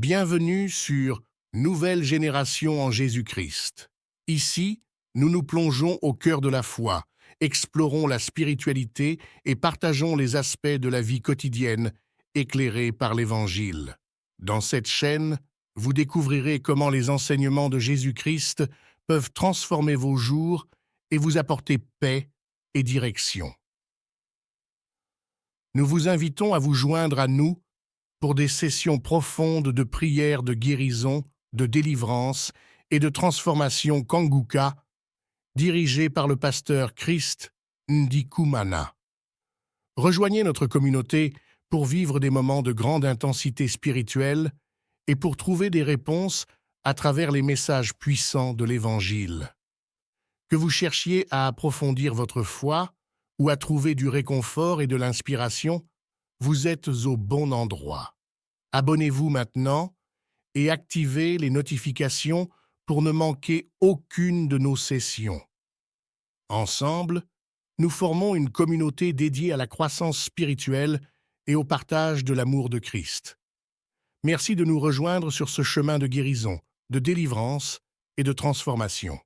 Bienvenue sur Nouvelle génération en Jésus-Christ. Ici, nous nous plongeons au cœur de la foi, explorons la spiritualité et partageons les aspects de la vie quotidienne éclairés par l'Évangile. Dans cette chaîne, vous découvrirez comment les enseignements de Jésus-Christ peuvent transformer vos jours et vous apporter paix et direction. Nous vous invitons à vous joindre à nous pour des sessions profondes de prière de guérison, de délivrance et de transformation Kanguka, dirigées par le pasteur Christ Ndikumana. Rejoignez notre communauté pour vivre des moments de grande intensité spirituelle et pour trouver des réponses à travers les messages puissants de l'Évangile. Que vous cherchiez à approfondir votre foi ou à trouver du réconfort et de l'inspiration, vous êtes au bon endroit. Abonnez-vous maintenant et activez les notifications pour ne manquer aucune de nos sessions. Ensemble, nous formons une communauté dédiée à la croissance spirituelle et au partage de l'amour de Christ. Merci de nous rejoindre sur ce chemin de guérison, de délivrance et de transformation.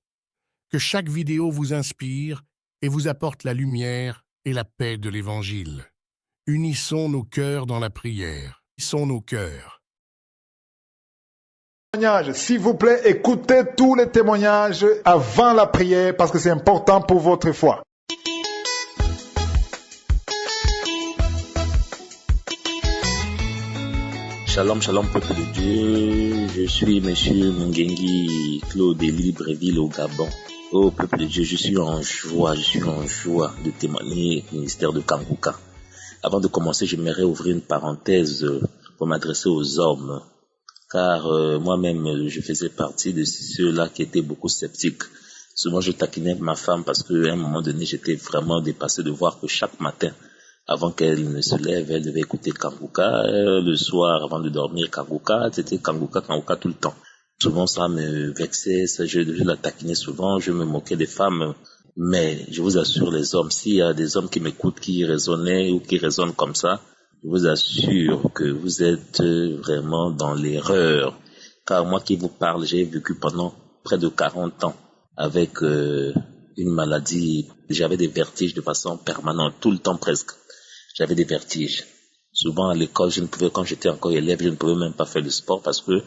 Que chaque vidéo vous inspire et vous apporte la lumière et la paix de l'Évangile. Unissons nos cœurs dans la prière. Unissons nos cœurs. S'il vous plaît, écoutez tous les témoignages avant la prière parce que c'est important pour votre foi. Shalom, shalom, peuple de Dieu. Je suis Monsieur Mungengi Claude Libreville au Gabon. Oh, peuple de Dieu, je suis en joie de témoigner au ministère de Kanguka. Avant de commencer, j'aimerais ouvrir une parenthèse pour m'adresser aux hommes. Car moi-même, je faisais partie de ceux-là qui étaient beaucoup sceptiques. Souvent, je taquinais ma femme parce qu'à un moment donné, j'étais vraiment dépassé de voir que chaque matin, avant qu'elle ne se lève, elle devait écouter Kanguka. Le soir, avant de dormir, Kanguka, c'était Kanguka tout le temps. Souvent, ça me vexait, je la taquinais souvent, je me moquais des femmes. Mais je vous assure, les hommes, s'il y a des hommes qui m'écoutent, qui raisonnaient ou qui raisonnent comme ça, je vous assure que vous êtes vraiment dans l'erreur. Car moi qui vous parle, j'ai vécu pendant près de 40 ans avec une maladie. J'avais des vertiges de façon permanente, tout le temps presque. J'avais des vertiges. Souvent à l'école, quand j'étais encore élève, je ne pouvais même pas faire de sport parce que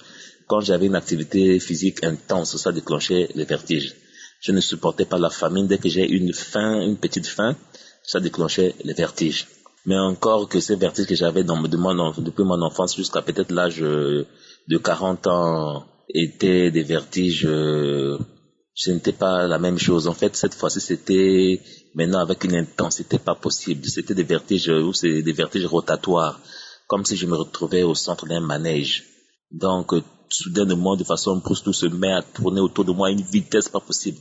quand j'avais une activité physique intense, ça déclenchait les vertiges. Je ne supportais pas la famine. Dès que j'ai une petite faim, ça déclenchait les vertiges. Mais encore que ces vertiges que j'avais depuis mon enfance jusqu'à peut-être l'âge de 40 ans étaient des vertiges, ce n'était pas la même chose. En fait, cette fois-ci, c'était maintenant avec une intensité pas possible. C'était des vertiges rotatoires, comme si je me retrouvais au centre d'un manège. Donc, soudainement, de façon brusque, tout se met à tourner autour de moi à une vitesse pas possible.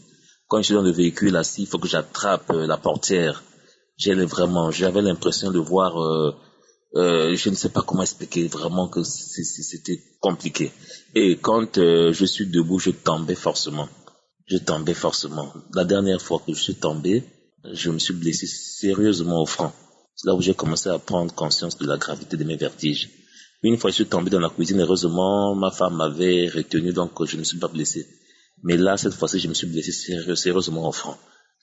Quand je suis dans le véhicule assis, il faut que j'attrape la portière. J'avais l'impression de voir, je ne sais pas comment expliquer vraiment que c'était compliqué. Et quand je suis debout, je tombais forcément. La dernière fois que je suis tombé, je me suis blessé sérieusement au front. C'est là où j'ai commencé à prendre conscience de la gravité de mes vertiges. Une fois, je suis tombé dans la cuisine. Heureusement, ma femme m'avait retenu, donc je ne me suis pas blessé. Mais là, cette fois-ci, je me suis blessé sérieusement au front.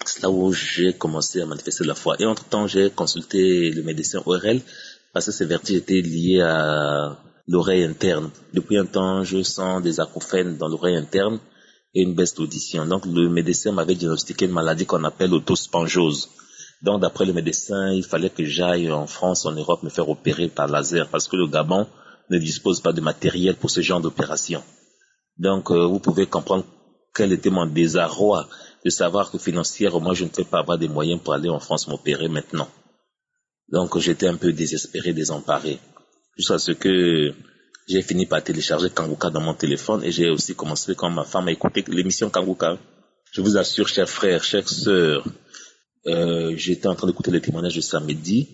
C'est là où j'ai commencé à manifester la foi. Et entre-temps, j'ai consulté le médecin ORL parce que ces vertiges étaient liés à l'oreille interne. Depuis un temps, je sens des acouphènes dans l'oreille interne et une baisse d'audition. Donc, le médecin m'avait diagnostiqué une maladie qu'on appelle autospongiose. Donc, d'après le médecin, il fallait que j'aille en France, en Europe, me faire opérer par laser parce que le Gabon ne dispose pas de matériel pour ce genre d'opération. Donc, vous pouvez comprendre quel était mon désarroi de savoir que financièrement, je ne peux pas avoir des moyens pour aller en France m'opérer maintenant. Donc, j'étais un peu désespéré, désemparé. Jusqu'à ce que j'ai fini par télécharger Kanguka dans mon téléphone et j'ai aussi commencé, quand ma femme a écouté l'émission Kanguka. Je vous assure, chers frères, chères sœurs, j'étais en train d'écouter les témoignages de samedi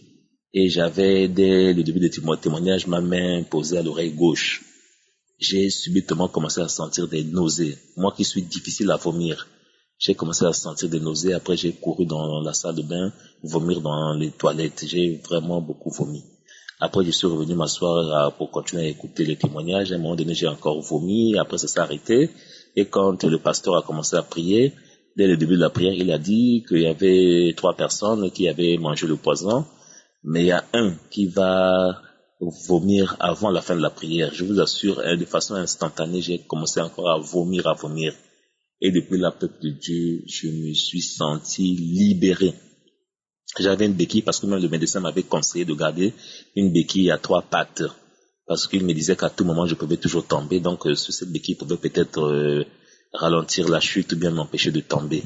et j'avais, dès le début des témoignages, ma main posée à l'oreille gauche. J'ai subitement commencé à sentir des nausées. Moi qui suis difficile à vomir, j'ai commencé à sentir des nausées. Après, j'ai couru dans la salle de bain, vomir dans les toilettes. J'ai vraiment beaucoup vomi. Après, je suis revenu m'asseoir pour continuer à écouter les témoignages. À un moment donné, j'ai encore vomi. Après, ça s'est arrêté. Et quand le pasteur a commencé à prier, dès le début de la prière, il a dit qu'il y avait 3 personnes qui avaient mangé le poison, mais il y a un qui va vomir avant la fin de la prière. Je vous assure, de façon instantanée, j'ai commencé encore à vomir. Et depuis là, peuple de Dieu, je me suis senti libéré. J'avais une béquille parce que même le médecin m'avait conseillé de garder une béquille à 3 pattes. Parce qu'il me disait qu'à tout moment, je pouvais toujours tomber. Donc, sur cette béquille pouvait peut-être ralentir la chute ou bien m'empêcher de tomber.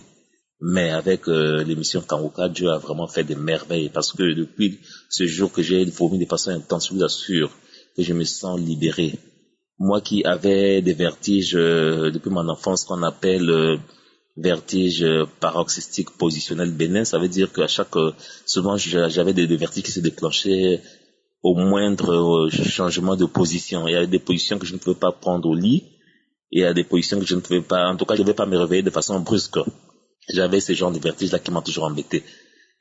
Mais avec l'émission Kangoka, Dieu a vraiment fait des merveilles. Parce que depuis ce jour que j'ai vomi de façon intense, je vous assure que je me sens libéré. Moi qui avais des vertiges depuis mon enfance qu'on appelle vertige paroxystique positionnel bénin, ça veut dire qu'à chaque souvent j'avais des vertiges qui se déclenchaient au moindre changement de position. Il y a des positions que je ne pouvais pas prendre au lit, et il y a des positions que je ne pouvais pas, en tout cas je ne pouvais pas me réveiller de façon brusque. J'avais ce genre de vertige là qui m'a toujours embêté.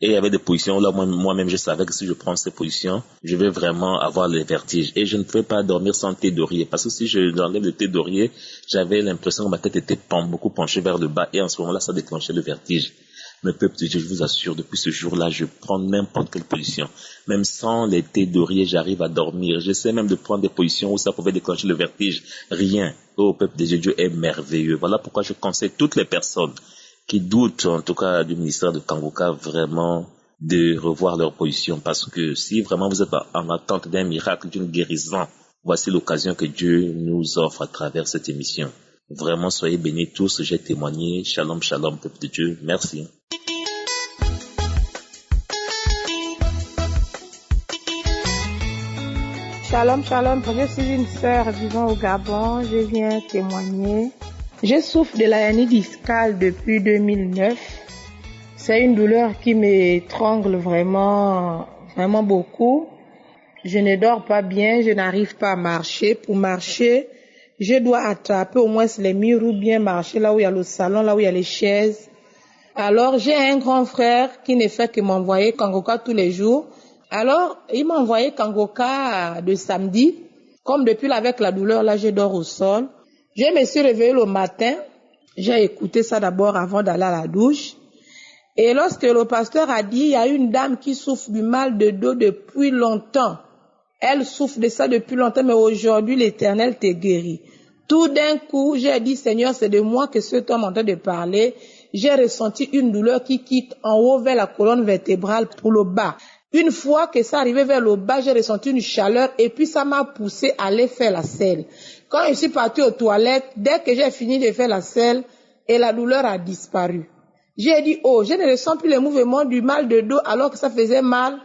Et il y avait des positions où là, moi-même, je savais que si je prends ces positions, je vais vraiment avoir les vertiges. Et je ne pouvais pas dormir sans thé d'oreiller. Parce que si je enlève le thé d'oreiller, j'avais l'impression que ma tête était beaucoup penchée vers le bas. Et en ce moment-là, ça déclenchait le vertige. Mais peuple de Dieu, je vous assure, depuis ce jour-là, je prends n'importe quelle position. Même sans les thés d'oreiller, j'arrive à dormir. J'essaie même de prendre des positions où ça pouvait déclencher le vertige. Rien. Oh, peuple de Dieu, Dieu est merveilleux. Voilà pourquoi je conseille toutes les personnes qui doutent, en tout cas, du ministère de Kangoka, vraiment de revoir leur position. Parce que si vraiment vous êtes en attente d'un miracle, d'une guérison, voici l'occasion que Dieu nous offre à travers cette émission. Vraiment, soyez bénis tous. J'ai témoigné. Shalom, shalom, peuple de Dieu. Merci. Shalom, shalom. Je suis une sœur vivant au Gabon. Je viens témoigner. Je souffre de la hernie discale depuis 2009. C'est une douleur qui m'étrangle vraiment beaucoup. Je ne dors pas bien, je n'arrive pas à marcher. Pour marcher, je dois attraper au moins les murs ou bien marcher là où il y a le salon, là où il y a les chaises. Alors, j'ai un grand frère qui ne fait que m'envoyer Kangoka tous les jours. Alors, il m'a envoyé Kangoka de samedi. Comme depuis là, avec la douleur, là, je dors au sol. Je me suis réveillée le matin, j'ai écouté ça d'abord avant d'aller à la douche. Et lorsque le pasteur a dit, il y a une dame qui souffre du mal de dos depuis longtemps. Elle souffre de ça depuis longtemps, mais aujourd'hui, l'Éternel te guérit. Tout d'un coup, j'ai dit, Seigneur, c'est de moi que cet homme est en train de parler. J'ai ressenti une douleur qui quitte en haut vers la colonne vertébrale pour le bas. Une fois que ça arrivait vers le bas, j'ai ressenti une chaleur et puis ça m'a poussé à aller faire la selle. Quand je suis partie aux toilettes, dès que j'ai fini de faire la selle, et la douleur a disparu. J'ai dit, oh, je ne ressens plus le mouvement du mal de dos alors que ça faisait mal.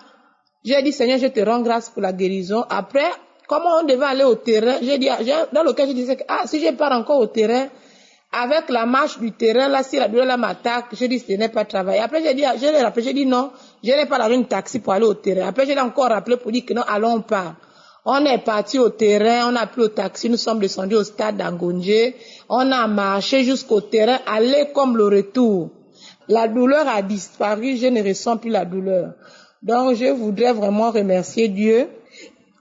J'ai dit, Seigneur, je te rends grâce pour la guérison. Après, comment on devait aller au terrain, j'ai dit, dans lequel je disais que, si je pars encore au terrain, avec la marche du terrain, là, si la douleur là m'attaque, j'ai dit, ce n'est pas travailler. Après, j'ai dit, non, je n'ai pas la une taxi pour aller au terrain. Après, j'ai encore rappelé pour dire que non, allons, on part. On est parti au terrain, on a pris le taxi, nous sommes descendus au stade d'Angonje, on a marché jusqu'au terrain, aller comme le retour. La douleur a disparu, je ne ressens plus la douleur. Donc je voudrais vraiment remercier Dieu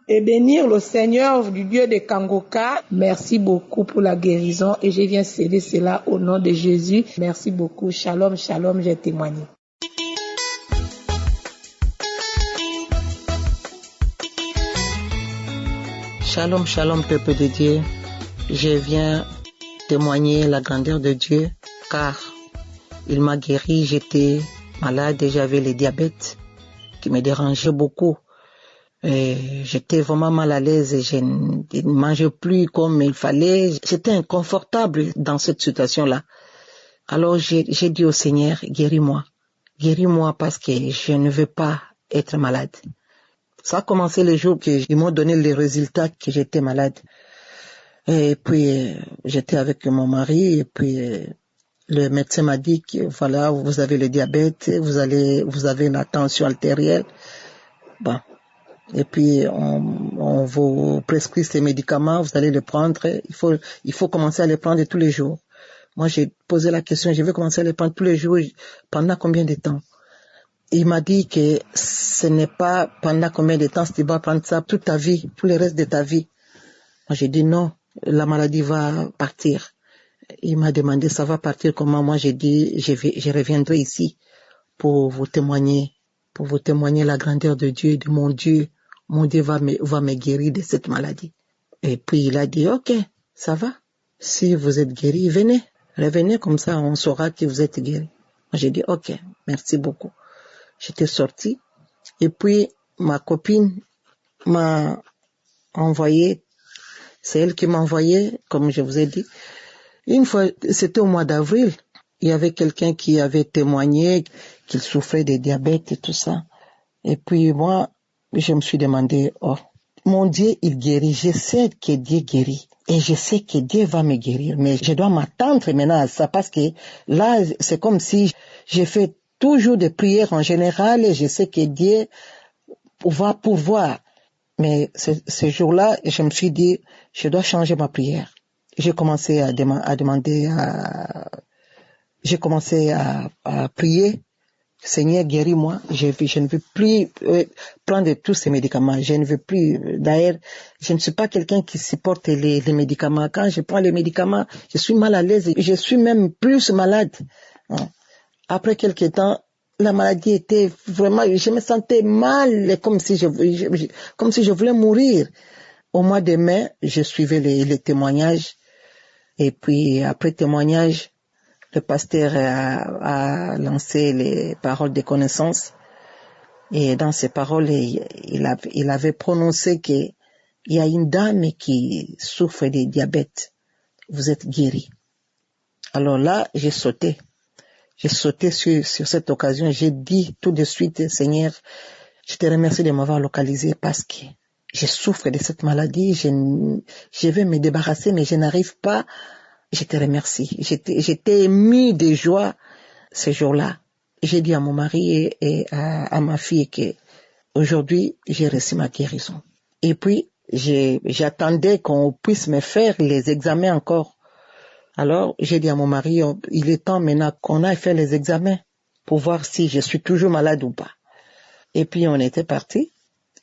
et bénir le Seigneur du Dieu de Kangoka. Merci beaucoup pour la guérison et je viens sceller cela au nom de Jésus. Merci beaucoup. Shalom, shalom, j'ai témoigné. Shalom, shalom, peuple de Dieu. Je viens témoigner la grandeur de Dieu, car il m'a guéri. J'étais malade et j'avais le diabète qui me dérangeait beaucoup. Et j'étais vraiment mal à l'aise et je ne mangeais plus comme il fallait. J'étais inconfortable dans cette situation-là. Alors j'ai dit au Seigneur, guéris-moi. Guéris-moi parce que je ne veux pas être malade. Ça a commencé le jour qu'ils m'ont donné les résultats que j'étais malade. Et puis, j'étais avec mon mari et puis le médecin m'a dit que voilà, vous avez le diabète, vous avez la tension artérielle. Bon. Et puis, on vous prescrit ces médicaments, vous allez les prendre. Il faut commencer à les prendre tous les jours. Moi, j'ai posé la question, je vais commencer à les prendre tous les jours pendant combien de temps? Il m'a dit que ce n'est pas pendant combien de temps tu vas prendre ça, toute ta vie, tout le reste de ta vie. Moi, j'ai dit non, la maladie va partir. Il m'a demandé ça va partir comment. Moi, j'ai dit je reviendrai ici pour vous témoigner la grandeur de Dieu, de mon Dieu. Mon Dieu va me guérir de cette maladie. Et puis il a dit ok, ça va. Si vous êtes guéri, revenez comme ça, on saura que vous êtes guéri. Moi, j'ai dit ok, merci beaucoup. J'étais sortie et puis ma copine m'a envoyé, c'est elle qui m'a envoyé, comme je vous ai dit. Une fois, c'était au mois d'avril, il y avait quelqu'un qui avait témoigné qu'il souffrait de diabète et tout ça. Et puis moi, je me suis demandé, oh, mon Dieu, il guérit. Je sais que Dieu guérit. Et je sais que Dieu va me guérir. Mais je dois m'attendre maintenant à ça parce que là, c'est comme si j'ai fait toujours des prières en général et je sais que Dieu va pourvoir. Mais ce jour-là, je me suis dit, je dois changer ma prière. J'ai commencé à prier. Seigneur, guéris-moi. Je ne veux plus prendre tous ces médicaments. Je ne veux plus. D'ailleurs, je ne suis pas quelqu'un qui supporte les médicaments. Quand je prends les médicaments, je suis mal à l'aise. Je suis même plus malade. Après quelques temps, la maladie était vraiment, je me sentais mal, comme si je voulais mourir. Au mois de mai, je suivais les témoignages. Et puis, après témoignage, le pasteur a lancé les paroles de connaissance. Et dans ces paroles, il avait prononcé qu'il y a une dame qui souffre de diabète. Vous êtes guéri. Alors là, j'ai sauté. J'ai sauté sur cette occasion. J'ai dit tout de suite, Seigneur, je te remercie de m'avoir localisé parce que je souffre de cette maladie. Je vais me débarrasser, mais je n'arrive pas. Je te remercie. J'étais émue de joie ce jour-là. J'ai dit à mon mari et à ma fille que aujourd'hui j'ai reçu ma guérison. Et puis j'attendais qu'on puisse me faire les examens encore. Alors j'ai dit à mon mari, il est temps maintenant qu'on aille faire les examens pour voir si je suis toujours malade ou pas. Et puis on était partis.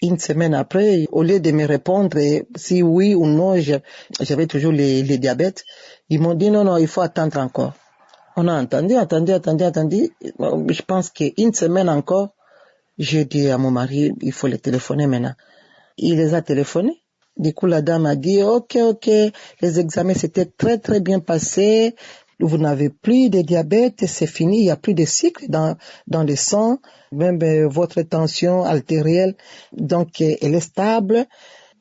Une semaine après, au lieu de me répondre si oui ou non, j'avais toujours les diabètes, ils m'ont dit non, il faut attendre encore. On a attendu. Je pense qu'une semaine encore, j'ai dit à mon mari, il faut les téléphoner maintenant. Il les a téléphonés. Du coup, la dame a dit, ok, les examens s'étaient très, très bien passés. Vous n'avez plus de diabète, c'est fini, il n'y a plus de sucre dans le sang, même votre tension artérielle, donc elle est stable.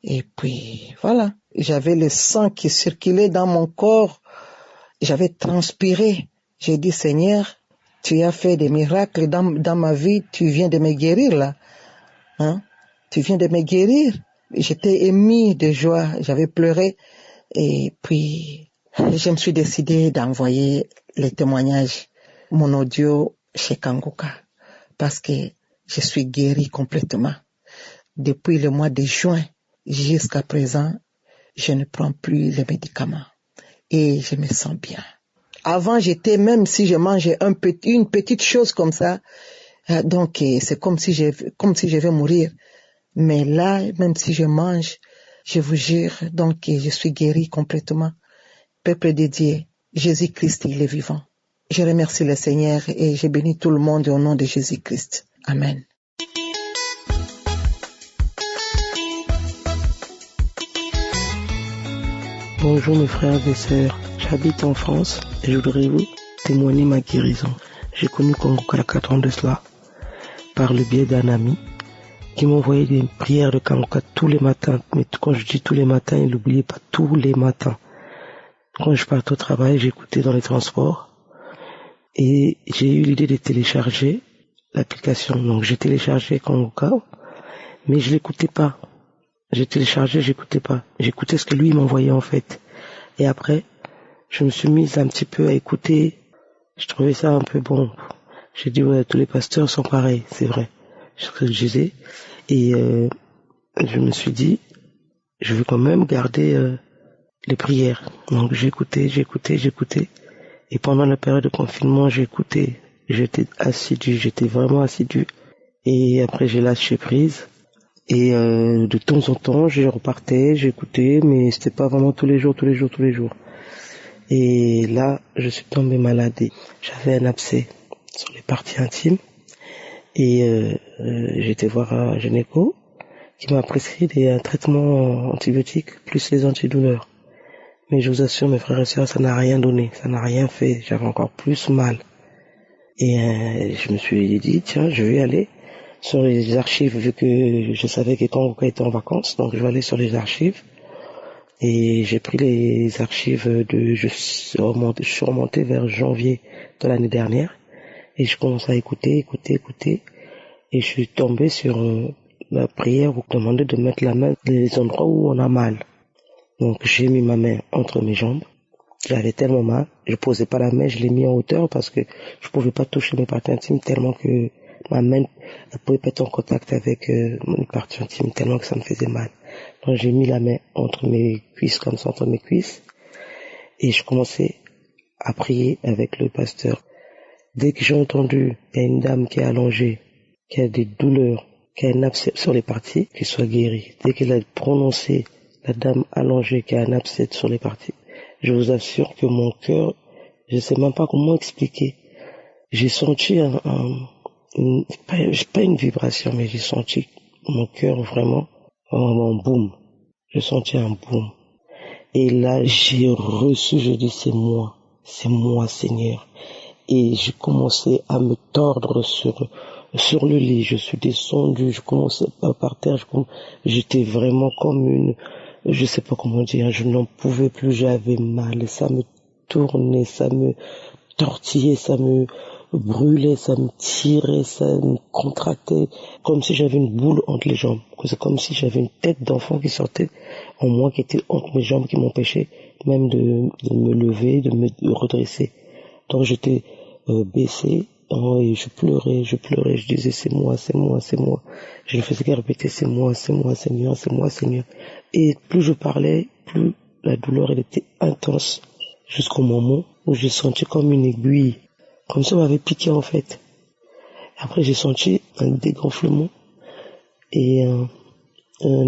Et puis, voilà, j'avais le sang qui circulait dans mon corps, j'avais transpiré. J'ai dit, Seigneur, tu as fait des miracles dans ma vie, tu viens de me guérir là. Tu viens de me guérir. J'étais émue de joie, j'avais pleuré. Et puis, je me suis décidé d'envoyer les témoignages, mon audio chez Kanguka, parce que je suis guérie complètement. Depuis le mois de juin jusqu'à présent, je ne prends plus les médicaments et je me sens bien. Avant, j'étais, même si je mangeais une petite chose comme ça, donc c'est comme si je vais mourir. Mais là, même si je mange, je vous jure, donc je suis guérie complètement. Peuple de Dieu, Jésus-Christ, il est vivant. Je remercie le Seigneur et je bénis tout le monde au nom de Jésus-Christ. Amen. Bonjour mes frères et sœurs, j'habite en France et je voudrais vous témoigner ma guérison. J'ai connu Kanguka il y a 4 ans de cela, par le biais d'un ami qui m'envoyait des prières de Kanguka tous les matins. Mais quand je dis tous les matins, il n'oubliait pas tous les matins. Quand je partais au travail, j'écoutais dans les transports et j'ai eu l'idée de télécharger l'application. Donc j'ai téléchargé Kanguka, mais je l'écoutais pas. J'ai téléchargé, j'écoutais pas. J'écoutais ce que lui m'envoyait en fait. Et après, je me suis mise un petit peu à écouter. Je trouvais ça un peu bon. J'ai dit ouais, tous les pasteurs sont pareils, c'est vrai. C'est ce que je disais. Et je me suis dit, je veux quand même garder les prières. Donc j'écoutais. Et pendant la période de confinement, j'ai écouté J'étais assidu, j'étais vraiment assidu. Et après, j'ai lâché prise. Et de temps en temps, je repartais, j'écoutais, mais c'était pas vraiment tous les jours. Et là, je suis tombé malade. J'avais un abcès sur les parties intimes. Et j'ai été voir un gynéco qui m'a prescrit un traitement antibiotique plus les antidouleurs. Mais je vous assure, mes frères et sœurs, ça n'a rien donné, ça n'a rien fait. J'avais encore plus mal. Et je me suis dit, tiens, je vais aller sur les archives, vu que je savais que Kanguka était en vacances, donc je vais aller sur les archives. Et j'ai pris les archives je suis remonté vers janvier de l'année dernière. Et je commence à écouter. Et je suis tombé sur la prière où on demandait de mettre la main dans les endroits où on a mal. Donc j'ai mis ma main entre mes jambes. J'avais tellement mal. Je posais pas la main, je l'ai mis en hauteur parce que je pouvais pas toucher mes parties intimes tellement que ma main elle pouvait pas être en contact avec mes parties intimes tellement que ça me faisait mal. Donc j'ai mis la main entre mes cuisses, comme ça, entre mes cuisses. Et je commençais à prier avec le pasteur. Dès que j'ai entendu, il y a une dame qui est allongée, qui a des douleurs, qui a un abcès sur les parties, qu'elle soit guérie. Dès qu'elle a prononcé, la dame allongée qui a un abcès sur les parties, je vous assure que mon cœur, je sais même pas comment expliquer. J'ai senti pas une vibration, mais j'ai senti mon cœur vraiment en boum. J'ai senti un boum. Et là, j'ai reçu, je dis, c'est moi, Seigneur. Et j'ai commencé à me tordre sur le lit. Je suis descendu, je commençais par terre, j'étais vraiment comme je sais pas comment dire, je n'en pouvais plus, j'avais mal, et ça me tournait, ça me tortillait, ça me brûlait, ça me tirait, ça me contractait, comme si j'avais une boule entre les jambes. C'est comme si j'avais une tête d'enfant qui sortait en moi, qui était entre mes jambes, qui m'empêchait même de me lever, de me redresser. Donc j'étais baissé, et je pleurais, je disais c'est moi. Je ne faisais que répéter c'est moi, Seigneur. Et plus je parlais, plus la douleur elle était intense, jusqu'au moment où j'ai senti comme une aiguille, comme si on m'avait piqué en fait. Après j'ai senti un dégonflement et un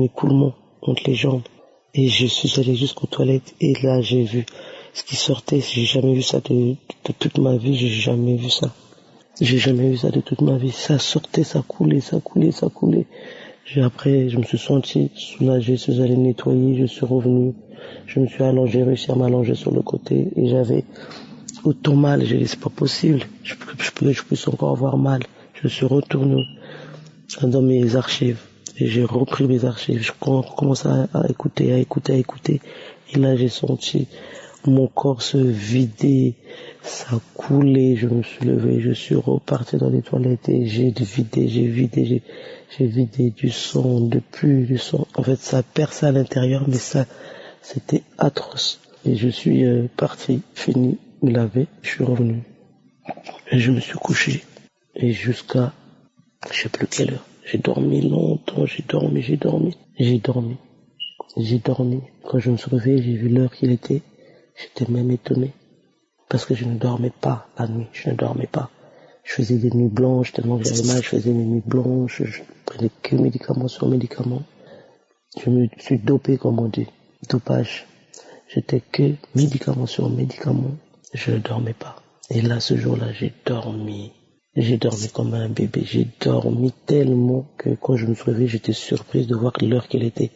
écoulement entre les jambes. Et je suis allé jusqu'aux toilettes et là j'ai vu ce qui sortait. J'ai jamais vu ça de toute ma vie, j'ai jamais vu ça de toute ma vie. Ça sortait, ça coulait. Après, je me suis senti soulagé, je suis allé nettoyer, je suis revenu, je me suis allongé, réussi à m'allonger sur le côté et j'avais autant mal. J'ai dit, c'est pas possible, je peux encore avoir mal. Je suis retourné dans mes archives et j'ai repris mes archives. Je commence à écouter. Et là, j'ai senti mon corps se vider, ça coulait, je me suis levé, je suis reparti dans les toilettes et j'ai vidé du sang, du sang. En fait, ça perçait à l'intérieur, mais ça, c'était atroce. Et je suis parti, fini, me laver, je suis revenu. Et je me suis couché. Et jusqu'à, je sais plus quelle heure. J'ai dormi longtemps, j'ai dormi. Quand je me suis réveillé, j'ai vu l'heure qu'il était. J'étais même étonné. Parce que je ne dormais pas la nuit, je faisais des nuits blanches, tellement que j'avais mal, je faisais des nuits blanches, je prenais que médicaments sur médicaments. Je me suis dopé, comme on dit, dopage. J'étais que médicaments sur médicaments, je ne dormais pas. Et là, ce jour-là, j'ai dormi comme un bébé, j'ai dormi tellement que quand je me suis réveillé, j'étais surprise de voir l'heure qu'elle était.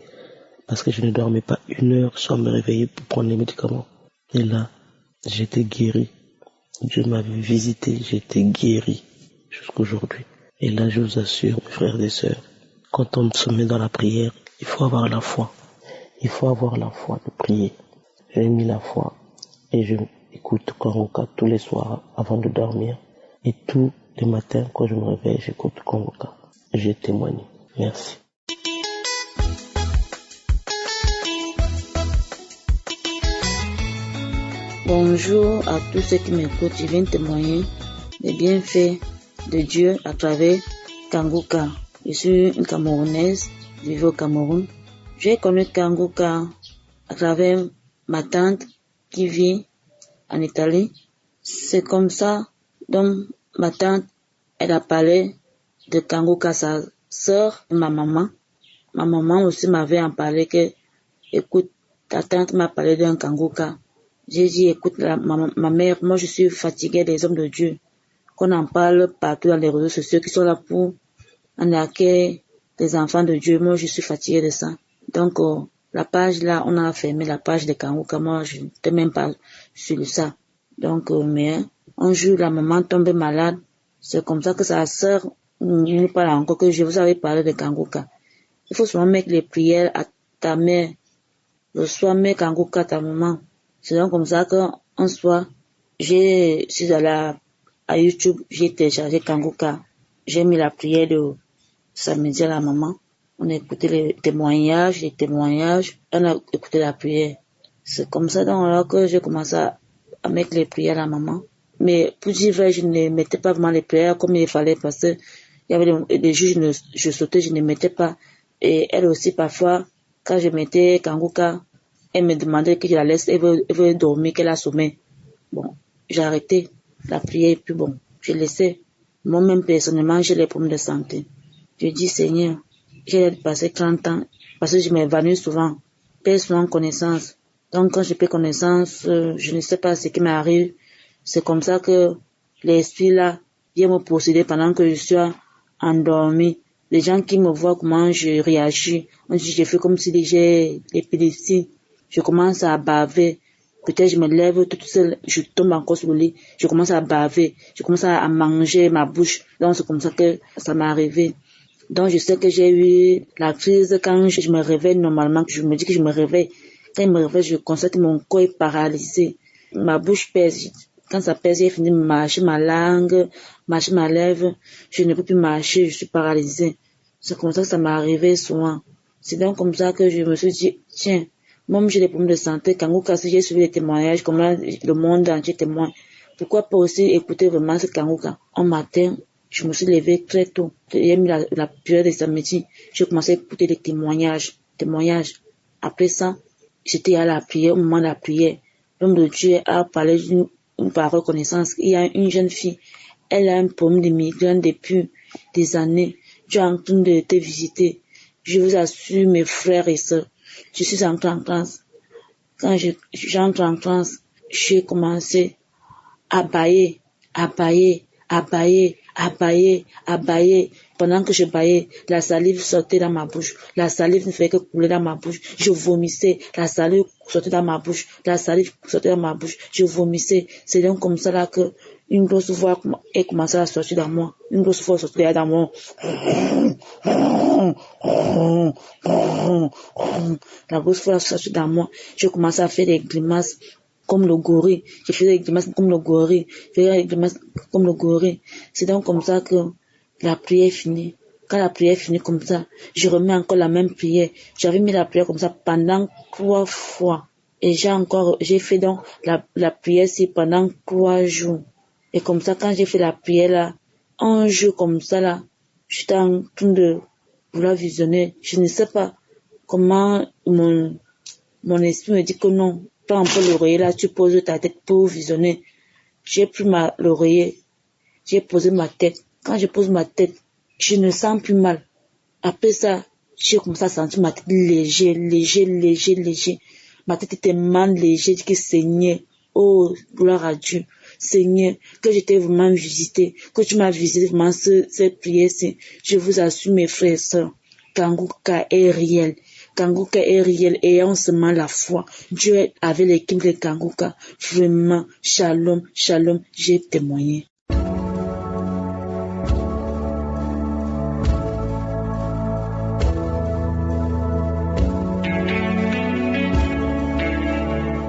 Parce que je ne dormais pas une heure sans me réveiller pour prendre les médicaments. Et là, j'étais guéri. Dieu m'avait visité, j'étais guéri jusqu'aujourd'hui. Et là, je vous assure, mes frères et sœurs, quand on se met dans la prière, il faut avoir la foi. Il faut avoir la foi de prier. J'ai mis la foi et je écoute Kanguka tous les soirs avant de dormir. Et tous les matins, quand je me réveille, j'écoute Kanguka. J'ai témoigné. Merci. Bonjour à tous ceux qui m'écoutent. Je viens témoigner des bienfaits de Dieu à travers Kanguka. Je suis une Camerounaise, je vis au Cameroun. J'ai connu Kanguka à travers ma tante qui vit en Italie. C'est comme ça, donc ma tante, elle a parlé de Kanguka, sa sœur, ma maman. Ma maman aussi m'avait en parlé que, écoute, ta tante m'a parlé d'un Kanguka. J'ai dit, écoute, ma mère, moi je suis fatiguée des hommes de Dieu. Qu'on en parle partout dans les réseaux sociaux qui sont là pour arnaquer les enfants de Dieu. Moi je suis fatiguée de ça. Donc, la page là, on a fermé la page de Kanguka. Moi je n'étais même pas sur ça. Donc, mais un jour, la maman tombe malade. C'est comme ça que sa sœur nous parle encore que je vous avais parlé de Kanguka. Il faut souvent mettre les prières à ta mère. Le soir, mets Kanguka à ta maman. C'est donc comme ça qu'un soir, je suis allée à YouTube, j'ai téléchargé Kanguka. J'ai mis la prière de samedi à la maman. On a écouté les témoignages, on a écouté la prière. C'est comme ça donc là que j'ai commencé à mettre les prières à la maman. Mais pour dire vrai, je ne mettais pas vraiment les prières comme il fallait parce que il y avait des jours, je sautais, je ne mettais pas. Et elle aussi, parfois, quand je mettais Kanguka, elle me demandait que je la laisse, elle veut dormir, qu'elle a sommeil. Bon, j'ai arrêté la prière, puis bon, je laissais. Moi-même, personnellement, j'ai les problèmes de santé. Je dis, Seigneur, j'ai passé 30 ans, parce que je m'évanouis souvent, perds souvent connaissance. Donc, quand je perds connaissance, je ne sais pas ce qui m'arrive. C'est comme ça que l'esprit là vient me posséder pendant que je suis endormi. Les gens qui me voient comment je réagis, on dit je fais comme si j'ai l'épilepsie. Je commence à baver. Peut-être je me lève toute seule, je tombe encore sur le lit, je commence à baver, je commence à manger ma bouche. Donc c'est comme ça que ça m'est arrivé. Donc je sais que j'ai eu la crise quand je me réveille normalement, je me dis que je me réveille. Quand je me réveille, je constate que mon corps est paralysé. Ma bouche pèse. Quand ça pèse, j'ai fini de mâcher ma langue, mâcher ma lèvre. Je ne peux plus marcher, je suis paralysée. C'est comme ça que ça m'est arrivé souvent. C'est donc comme ça que je me suis dit, tiens, moi j'ai des problèmes de santé. Kanguka, si j'ai suivi les témoignages, comme là, le monde entier témoigne. Pourquoi pas aussi écouter vraiment ce Kanguka? Un matin, je me suis levée très tôt. J'ai mis la prière de samedi. J'ai commencé à écouter les témoignages. Après ça, j'étais à la prière, au moment de la prière. L'homme de Dieu a parlé d'une parole connaissance. Il y a une jeune fille, elle a un problème de migraine depuis des années. Dieu est en train de te visiter. Je vous assure, mes frères et sœurs, je suis entrée en transe. Quand j'entre en transe, j'ai commencé à bailler. Pendant que je baillais, la salive sortait dans ma bouche. La salive ne fait que couler dans ma bouche. Je vomissais. La salive sortait dans ma bouche. Je vomissais. C'est donc comme ça là que une grosse voix est commencé à sortir dans moi. Une grosse voix sortait dans moi. La grosse voix sortait dans moi. Je commençais à faire des grimaces comme le gorille. Je faisais des grimaces comme le gorille. C'est donc comme ça que la prière est finie. Quand la prière est finie comme ça, je remets encore la même prière. J'avais mis la prière comme ça pendant 3 fois. Et j'ai fait donc la prière pendant 3 jours. Et comme ça, quand j'ai fait la prière là, un jour comme ça là, j'étais en train de vouloir visionner. Je ne sais pas comment mon esprit me dit que non. Prends un peu l'oreiller là, tu poses ta tête pour visionner. J'ai pris l'oreiller, j'ai posé ma tête. Quand je pose ma tête, je ne sens plus mal. Après ça, j'ai commencé à sentir ma tête léger. Ma tête était tellement léger que Seigneur, oh, gloire à Dieu. Seigneur, que je t'ai vraiment visité, que tu m'as visité vraiment cette prière-ci. Je vous assure, mes frères et sœurs, Kanguka est réel. Et en seulement la foi. Dieu avait l'équipe de Kanguka. Vraiment, shalom, j'ai témoigné.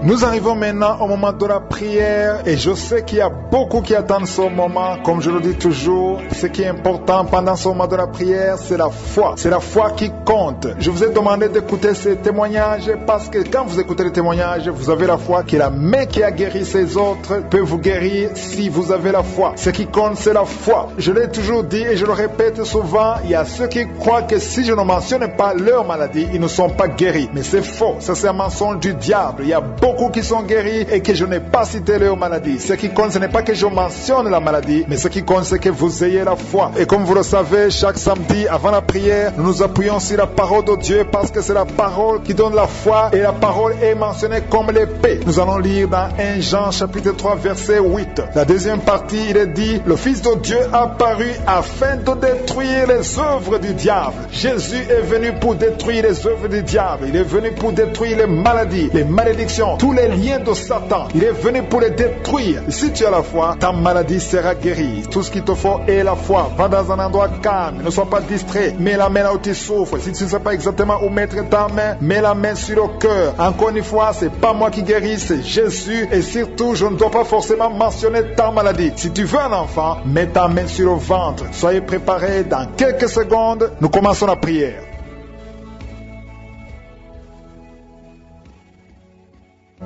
Nous arrivons maintenant au moment de la prière et je sais qu'il y a beaucoup qui attendent ce moment. Comme je le dis toujours, ce qui est important pendant ce moment de la prière, c'est la foi. C'est la foi qui compte. Je vous ai demandé d'écouter ces témoignages parce que quand vous écoutez les témoignages, vous avez la foi que la main qui a guéri ces autres peut vous guérir si vous avez la foi. Ce qui compte, c'est la foi. Je l'ai toujours dit et je le répète souvent, il y a ceux qui croient que si je ne mentionne pas leur maladie, ils ne sont pas guéris. Mais c'est faux. Ça, c'est un mensonge du diable. Il y a beaucoup beaucoup qui sont guéris et que je n'ai pas cité leur maladie. Ce qui compte, ce n'est pas que je mentionne la maladie, mais ce qui compte, c'est que vous ayez la foi. Et comme vous le savez, chaque samedi, avant la prière, nous nous appuyons sur la parole de Dieu parce que c'est la parole qui donne la foi et la parole est mentionnée comme l'épée. Nous allons lire dans 1 Jean chapitre 3 verset 8. La deuxième partie, il est dit, le Fils de Dieu apparut afin de détruire les œuvres du diable. Jésus est venu pour détruire les œuvres du diable. Il est venu pour détruire les maladies, les malédictions, tous les liens de Satan. Il est venu pour les détruire. Si tu as la foi, ta maladie sera guérie. Tout ce qu'il te faut est la foi. Va dans un endroit calme, ne sois pas distrait. Mets la main là où tu souffres. Si tu ne sais pas exactement où mettre ta main, mets la main sur le cœur. Encore une fois, c'est pas moi qui guéris, c'est Jésus. Et surtout, je ne dois pas forcément mentionner ta maladie. Si tu veux un enfant, mets ta main sur le ventre. Soyez préparés. Dans quelques secondes, nous commençons la prière.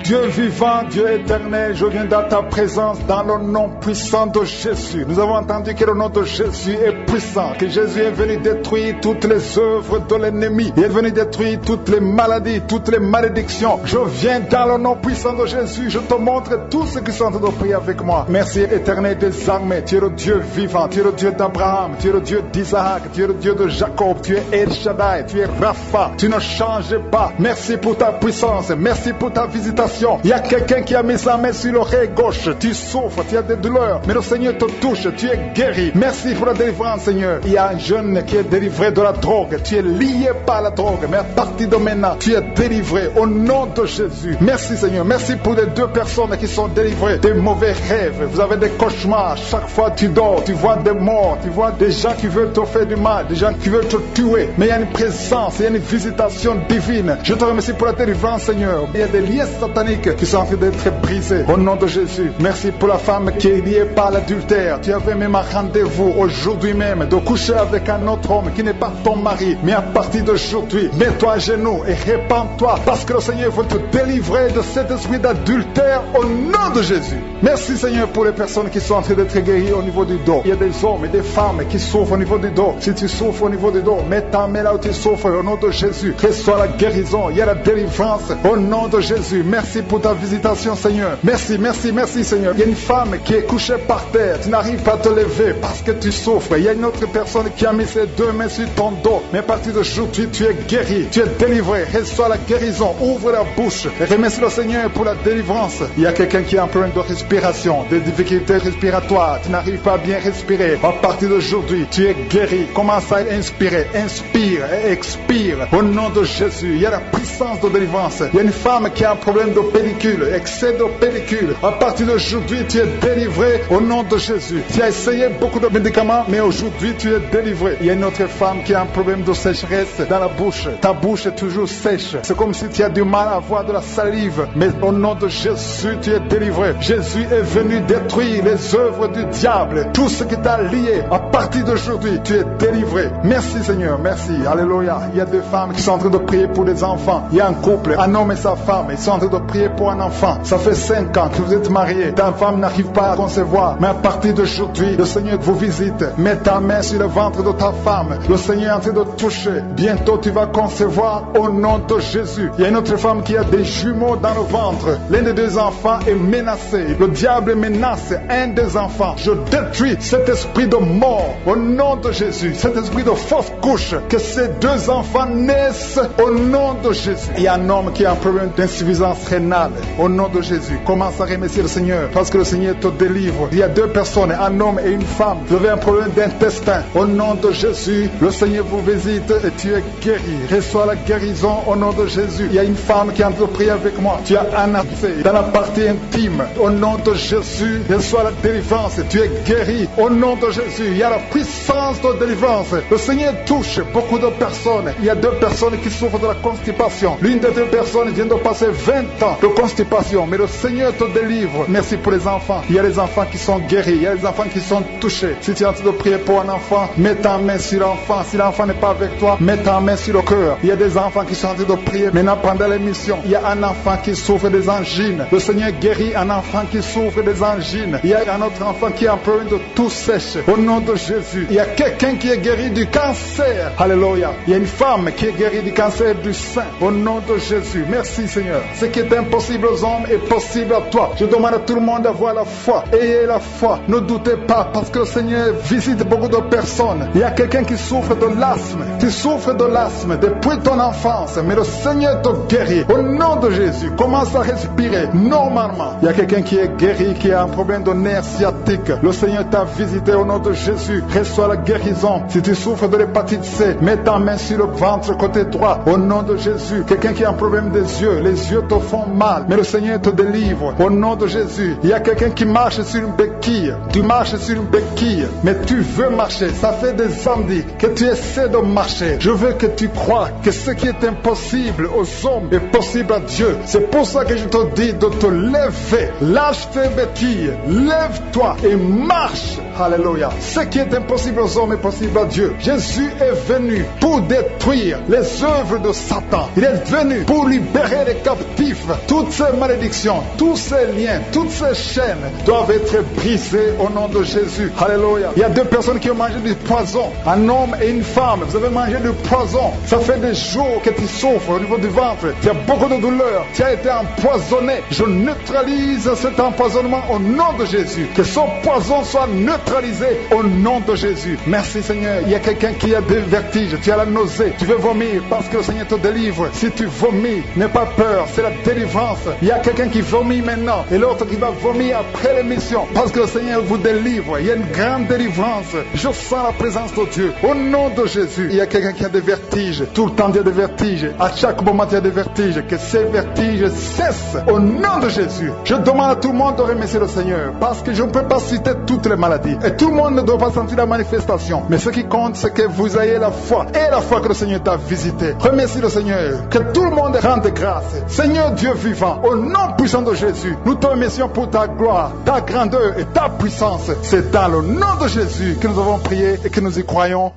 Dieu vivant, Dieu éternel, je viens dans ta présence dans le nom puissant de Jésus. Nous avons entendu que le nom de Jésus est puissant, que Jésus est venu détruire toutes les œuvres de l'ennemi. Il est venu détruire toutes les maladies, toutes les malédictions. Je viens dans le nom puissant de Jésus. Je te montre tout ce qui sont en train de prier avec moi. Merci éternel des armées. Tu es le Dieu vivant, tu es le Dieu d'Abraham, tu es le Dieu d'Isaac, tu es le Dieu de Jacob, tu es El Shaddai, tu es Rapha. Tu ne changes pas. Merci pour ta puissance, merci pour ta visitation. Il y a quelqu'un qui a mis sa main sur l'oreille gauche. Tu souffres, tu as des douleurs, mais le Seigneur te touche, tu es guéri. Merci pour la délivrance, Seigneur. Il y a un jeune qui est délivré de la drogue. Tu es lié par la drogue, mais à partir de maintenant, tu es délivré au nom de Jésus. Merci, Seigneur. Merci pour les deux personnes qui sont délivrées des mauvais rêves. Vous avez des cauchemars. Chaque fois tu dors, tu vois des morts, tu vois des gens qui veulent te faire du mal, des gens qui veulent te tuer. Mais il y a une présence, il y a une visitation divine. Je te remercie pour la délivrance, Seigneur. Il y a des liens sataniques qui sont en train d'être brisés au nom de Jésus. Merci pour la femme qui est liée par l'adultère. Tu avais même un rendez-vous aujourd'hui même de coucher avec un autre homme qui n'est pas ton mari, mais à partir d'aujourd'hui, mets-toi à genoux et répands-toi parce que le Seigneur veut te délivrer de cet esprit d'adultère au nom de Jésus. Merci, Seigneur, pour les personnes qui sont en train d'être guéries au niveau du dos. Il y a des hommes et des femmes qui souffrent au niveau du dos. Si tu souffres au niveau du dos, mets ta main là où tu souffres au nom de Jésus. Reçois la guérison, il y a la délivrance au nom de Jésus. Merci pour ta visitation, Seigneur. Merci, merci, merci, Seigneur. Il y a une femme qui est couchée par terre. Tu n'arrives pas à te lever parce que tu souffres. Il y a une autre personne qui a mis ses deux mains sur ton dos. Mais à partir d'aujourd'hui, tu es guéri. Tu es délivré. Reçois la guérison. Ouvre la bouche. Et remercie le Seigneur pour la délivrance. Il y a quelqu'un qui a un problème de respiration, des difficultés respiratoires. Tu n'arrives pas à bien respirer. À partir d'aujourd'hui, tu es guéri. Commence à inspirer. Inspire et expire. Au nom de Jésus, il y a la puissance de délivrance. Il y a une femme qui a un problème de pellicule, excès de pellicule. À partir d'aujourd'hui, tu es délivré au nom de Jésus. Tu as essayé beaucoup de médicaments, mais aujourd'hui, tu es délivré. Il y a une autre femme qui a un problème de sécheresse dans la bouche. Ta bouche est toujours sèche. C'est comme si tu as du mal à avoir de la salive. Mais au nom de Jésus, tu es délivré. Jésus est venu détruire les œuvres du diable. Tout ce qui t'a lié. À partir d'aujourd'hui, tu es délivré. Merci, Seigneur. Merci. Alléluia. Il y a des femmes qui sont en train de prier pour des enfants. Il y a un couple, un homme et sa femme. Ils sont en train de prier pour un enfant. Ça fait 5 ans que vous êtes mariés. Ta femme n'arrive pas à concevoir. Mais à partir d'aujourd'hui, le Seigneur vous visite. Mets ta main sur le ventre de ta femme. Le Seigneur est en train de toucher. Bientôt, tu vas concevoir au nom de Jésus. Il y a une autre femme qui a des jumeaux dans le ventre. L'un des deux enfants est menacé. Le diable menace un des enfants. Je détruis cet esprit de mort au nom de Jésus. Cet esprit de fausse couche. Que ces deux enfants naissent au nom de Jésus. Il y a un homme qui a un problème d'insuffisance rénale. Au nom de Jésus, commence à remercier le Seigneur parce que le Seigneur te délivre. Il y a deux personnes, un homme et une femme. Vous avez un problème d'intestin. Au nom de Jésus, le Seigneur vous visite et tu es guéri. Reçois la guérison au nom de Jésus. Il y a une femme qui est en train de prier avec moi. Tu as un abcès dans la partie intime. Au nom de Jésus, reçois la délivrance. Tu es guéri. Au nom de Jésus, il y a la puissance de délivrance. Le Seigneur touche beaucoup de personnes. Il y a deux personnes qui souffrent de la constipation. L'une des deux personnes vient de passer 20 ans de constipation, mais le Seigneur te délivre. Merci pour les enfants. Il y a les enfants qui sont guéris. Il y a les enfants qui sont touchés. Si tu es en train de prier pour un enfant, mets ta main sur l'enfant. Si l'enfant n'est pas avec toi, mets ta main sur le cœur. Il y a des enfants qui sont en train de prier. Maintenant, pendant l'émission, il y a un enfant qui souffre des angines. Le Seigneur guérit un enfant qui souffre des angines. Il y a un autre enfant qui a un problème de tout sèche. Au nom de Jésus, il y a quelqu'un qui est guéri du cancer. Alléluia. Il y a une femme qui est guérie du cancer du sein. Au nom de Jésus. Merci, Seigneur. Ce qui était impossible aux hommes est possible à toi. Je demande à tout le monde d'avoir la foi. Ayez la foi. Ne doutez pas parce que le Seigneur visite beaucoup de personnes. Il y a quelqu'un qui souffre de l'asthme. Tu souffres de l'asthme depuis ton enfance, mais le Seigneur te guérit. Au nom de Jésus, commence à respirer normalement. Il y a quelqu'un qui est guéri, qui a un problème de nerf sciatique. Le Seigneur t'a visité au nom de Jésus. Reçois la guérison. Si tu souffres de l'hépatite C, mets ta main sur le ventre côté droit. Au nom de Jésus. Quelqu'un qui a un problème des yeux, les yeux te font mal, mais le Seigneur te délivre. Au nom de Jésus. Il y a quelqu'un qui marche sur une béquille. Tu marches sur une béquille, mais tu veux marcher. Ça fait des samedis que tu essaies de marcher. Je veux que tu crois que ce qui est impossible aux hommes est possible à Dieu. C'est pour ça que je te dis de te lever. Lâche tes béquilles. Lève-toi et marche. Alléluia. Ce qui est impossible aux hommes est possible à Dieu. Jésus est venu pour détruire les œuvres de Satan. Il est venu pour libérer les captifs. Toutes ces malédictions, tous ces liens, toutes ces chaînes doivent être brisées au nom de Jésus. Alléluia. Il y a deux personnes qui ont mangé du poison. Un homme et une femme. Vous avez mangé du poison. Ça fait des jours que tu souffres au niveau du ventre. Tu as beaucoup de douleur. Tu as été empoisonné. Je neutralise cet empoisonnement au nom de Jésus. Que ce poison soit neutralisé au nom de Jésus. Merci Seigneur. Il y a quelqu'un qui a des vertiges. Tu as la nausée. Tu veux vomir parce que le Seigneur te délivre. Si tu vomis, n'aie pas peur. C'est la délivrance. Il y a quelqu'un qui vomit maintenant et l'autre qui va vomir après l'émission parce que le Seigneur vous délivre. Il y a une grande délivrance. Je sens la présence de Dieu. Au nom de Jésus. Il y a quelqu'un qui a des vertiges. Tout le temps il y a des vertiges. À chaque moment il y a des vertiges. Que ces vertiges cessent. Au nom de Jésus. Je demande à tout le monde de remercier le Seigneur parce que je ne peux pas citer toutes les maladies. Et tout le monde ne doit pas sentir la manifestation. Mais ce qui compte, c'est que vous ayez la foi. Et la foi que le Seigneur t'a visité. Remercie le Seigneur. Que tout le monde rende grâce. Seigneur Dieu vivant, au nom puissant de Jésus, nous te remercions pour ta gloire, ta grandeur et ta puissance. C'est dans le nom de Jésus que nous avons prié et que nous y croyons.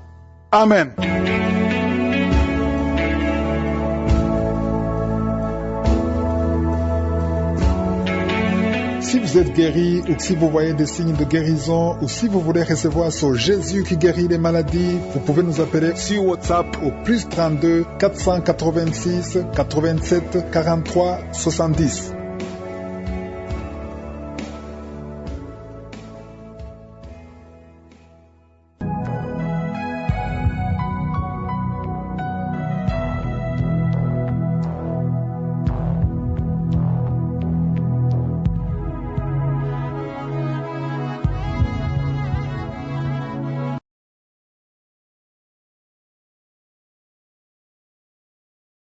Amen. Si vous êtes guéri ou si vous voyez des signes de guérison ou si vous voulez recevoir ce Jésus qui guérit les maladies, vous pouvez nous appeler sur WhatsApp au +32 486 87 43 70.